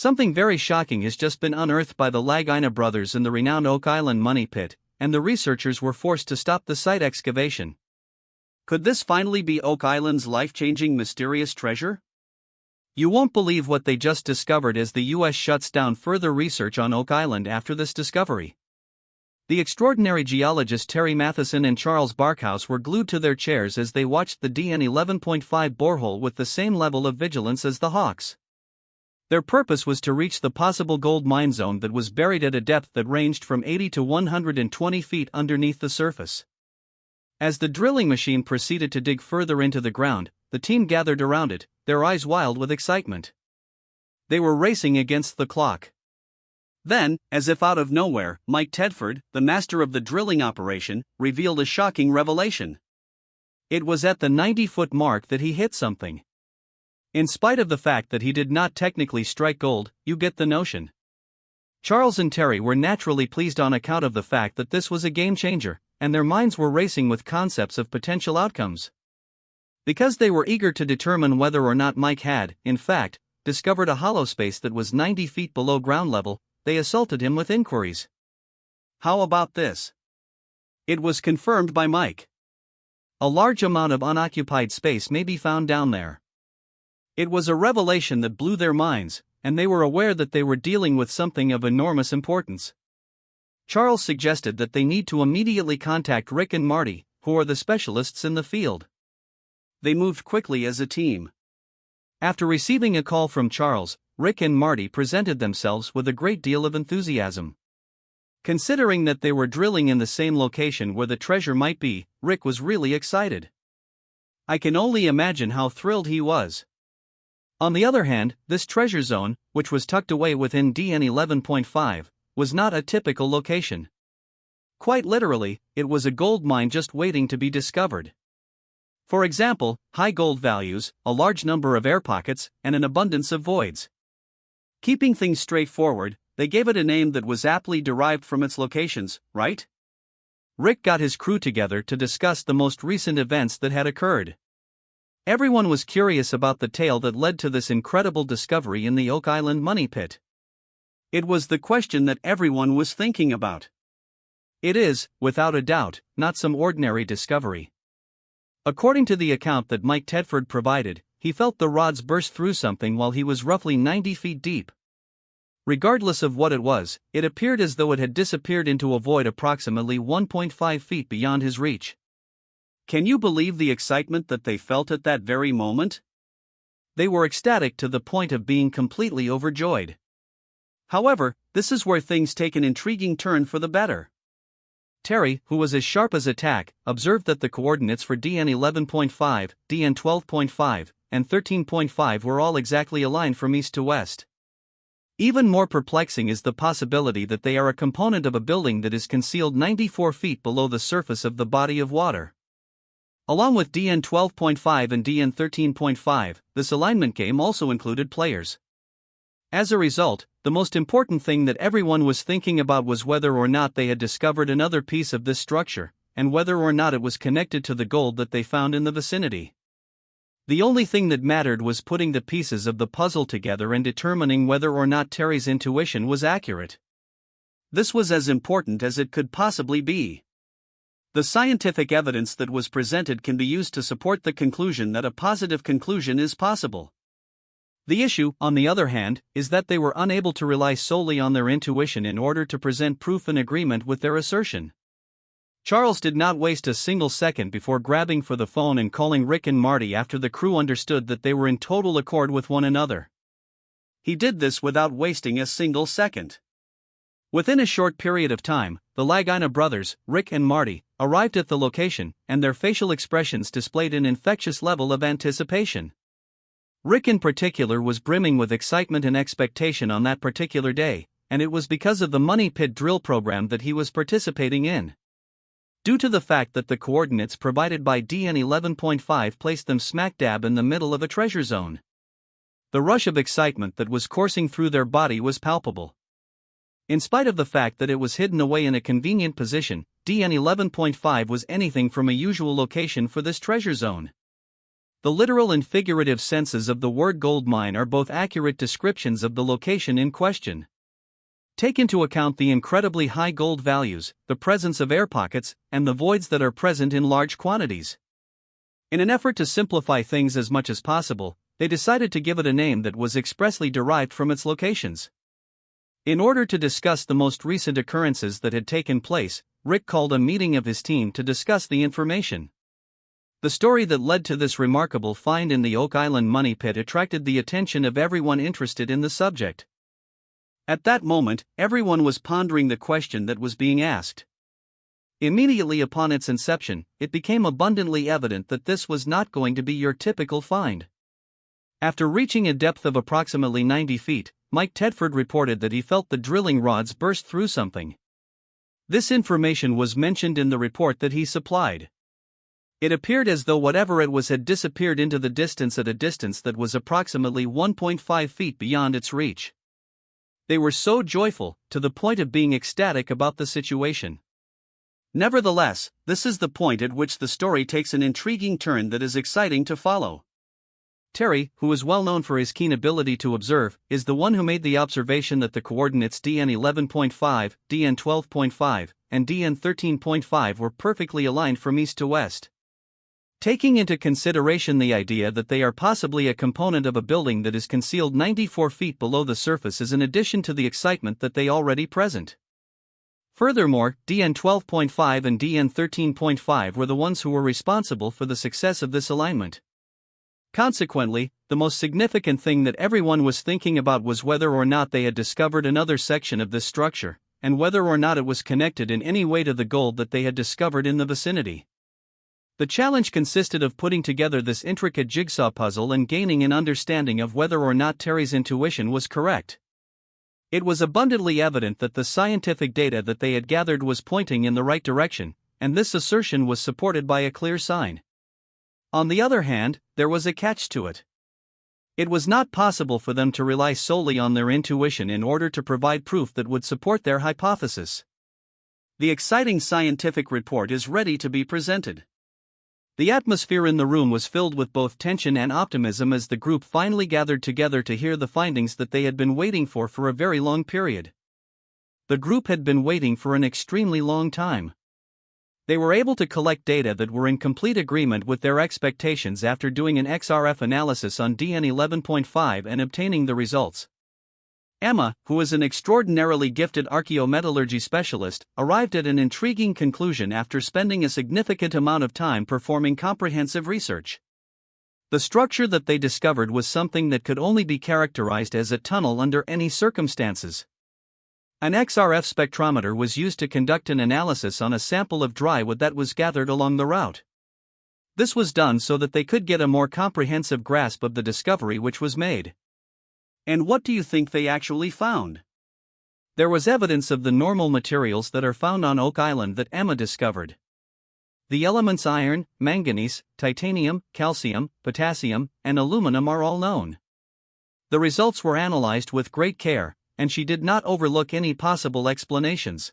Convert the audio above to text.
Something very shocking has just been unearthed by the Laguina brothers in the renowned Oak Island money pit, and the researchers were forced to stop the site excavation. Could this finally be Oak Island's life-changing mysterious treasure? You won't believe what they just discovered as the US shuts down further research on Oak Island after this discovery. The extraordinary geologists Terry Matheson and Charles Barkhouse were glued to their chairs as they watched the DN 11.5 borehole with the same level of vigilance as the Hawks. Their purpose was to reach the possible gold mine zone that was buried at a depth that ranged from 80 to 120 feet underneath the surface. As the drilling machine proceeded to dig further into the ground, the team gathered around it, their eyes wild with excitement. They were racing against the clock. Then, as if out of nowhere, Mike Tedford, the master of the drilling operation, revealed a shocking revelation. It was at the 90-foot mark that he hit something. In spite of the fact that he did not technically strike gold, you get the notion. Charles and Terry were naturally pleased on account of the fact that this was a game changer, and their minds were racing with concepts of potential outcomes. Because they were eager to determine whether or not Mike had, in fact, discovered a hollow space that was 90 feet below ground level, they assaulted him with inquiries. How about this? It was confirmed by Mike. A large amount of unoccupied space may be found down there. It was a revelation that blew their minds, and they were aware that they were dealing with something of enormous importance. Charles suggested that they need to immediately contact Rick and Marty, who are the specialists in the field. They moved quickly as a team. After receiving a call from Charles, Rick and Marty presented themselves with a great deal of enthusiasm. Considering that they were drilling in the same location where the treasure might be, Rick was really excited. I can only imagine how thrilled he was. On the other hand, this treasure zone, which was tucked away within DN 11.5, was not a typical location. Quite literally, it was a gold mine just waiting to be discovered. For example, high gold values, a large number of air pockets, and an abundance of voids. Keeping things straightforward, they gave it a name that was aptly derived from its locations, right? Rick got his crew together to discuss the most recent events that had occurred. Everyone was curious about the tale that led to this incredible discovery in the Oak Island money pit. It was the question that everyone was thinking about. It is, without a doubt, not some ordinary discovery. According to the account that Mike Tedford provided, he felt the rods burst through something while he was roughly 90 feet deep. Regardless of what it was, it appeared as though it had disappeared into a void approximately 1.5 feet beyond his reach. Can you believe the excitement that they felt at that very moment? They were ecstatic to the point of being completely overjoyed. However, this is where things take an intriguing turn for the better. Terry, who was as sharp as a tack, observed that the coordinates for DN 11.5, DN 12.5, and 13.5 were all exactly aligned from east to west. Even more perplexing is the possibility that they are a component of a building that is concealed 94 feet below the surface of the body of water. Along with DN 12.5 and DN 13.5, this alignment game also included players. As a result, the most important thing that everyone was thinking about was whether or not they had discovered another piece of this structure, and whether or not it was connected to the gold that they found in the vicinity. The only thing that mattered was putting the pieces of the puzzle together and determining whether or not Terry's intuition was accurate. This was as important as it could possibly be. The scientific evidence that was presented can be used to support the conclusion that a positive conclusion is possible. The issue, on the other hand, is that they were unable to rely solely on their intuition in order to present proof in agreement with their assertion. Charles did not waste a single second before grabbing for the phone and calling Rick and Marty after the crew understood that they were in total accord with one another. He did this without wasting a single second. Within a short period of time, the Laguina brothers, Rick and Marty, arrived at the location, and their facial expressions displayed an infectious level of anticipation. Rick in particular was brimming with excitement and expectation on that particular day, and it was because of the money pit drill program that he was participating in. Due to the fact that the coordinates provided by DN 11.5 placed them smack dab in the middle of a treasure zone. The rush of excitement that was coursing through their body was palpable. In spite of the fact that it was hidden away in a convenient position, DN 11.5 was anything from a usual location for this treasure zone. The literal and figurative senses of the word gold mine are both accurate descriptions of the location in question. Take into account the incredibly high gold values, the presence of air pockets, and the voids that are present in large quantities. In an effort to simplify things as much as possible, they decided to give it a name that was expressly derived from its locations. In order to discuss the most recent occurrences that had taken place, Rick called a meeting of his team to discuss the information. The story that led to this remarkable find in the Oak Island money pit attracted the attention of everyone interested in the subject. At that moment, everyone was pondering the question that was being asked. Immediately upon its inception, it became abundantly evident that this was not going to be your typical find. After reaching a depth of approximately 90 feet, Mike Tedford reported that he felt the drilling rods burst through something. This information was mentioned in the report that he supplied. It appeared as though whatever it was had disappeared into the distance at a distance that was approximately 1.5 feet beyond its reach. They were so joyful, to the point of being ecstatic about the situation. Nevertheless, this is the point at which the story takes an intriguing turn that is exciting to follow. Terry, who is well known for his keen ability to observe, is the one who made the observation that the coordinates DN 11.5, DN 12.5, and DN 13.5 were perfectly aligned from east to west. Taking into consideration the idea that they are possibly a component of a building that is concealed 94 feet below the surface is in addition to the excitement that they already present. Furthermore, DN 12.5 and DN 13.5 were the ones who were responsible for the success of this alignment. Consequently, the most significant thing that everyone was thinking about was whether or not they had discovered another section of this structure, and whether or not it was connected in any way to the gold that they had discovered in the vicinity. The challenge consisted of putting together this intricate jigsaw puzzle and gaining an understanding of whether or not Terry's intuition was correct. It was abundantly evident that the scientific data that they had gathered was pointing in the right direction, and this assertion was supported by a clear sign. On the other hand, there was a catch to it. It was not possible for them to rely solely on their intuition in order to provide proof that would support their hypothesis. The exciting scientific report is ready to be presented. The atmosphere in the room was filled with both tension and optimism as the group finally gathered together to hear the findings that they had been waiting for a very long period. The group had been waiting for an extremely long time. They were able to collect data that were in complete agreement with their expectations after doing an XRF analysis on DN 11.5 and obtaining the results. Emma, who is an extraordinarily gifted archaeometallurgy specialist, arrived at an intriguing conclusion after spending a significant amount of time performing comprehensive research. The structure that they discovered was something that could only be characterized as a tunnel under any circumstances. An XRF spectrometer was used to conduct an analysis on a sample of dry wood that was gathered along the route. This was done so that they could get a more comprehensive grasp of the discovery which was made. And what do you think they actually found? There was evidence of the normal materials that are found on Oak Island that Emma discovered. The elements iron, manganese, titanium, calcium, potassium, and aluminum are all known. The results were analyzed with great care, and she did not overlook any possible explanations.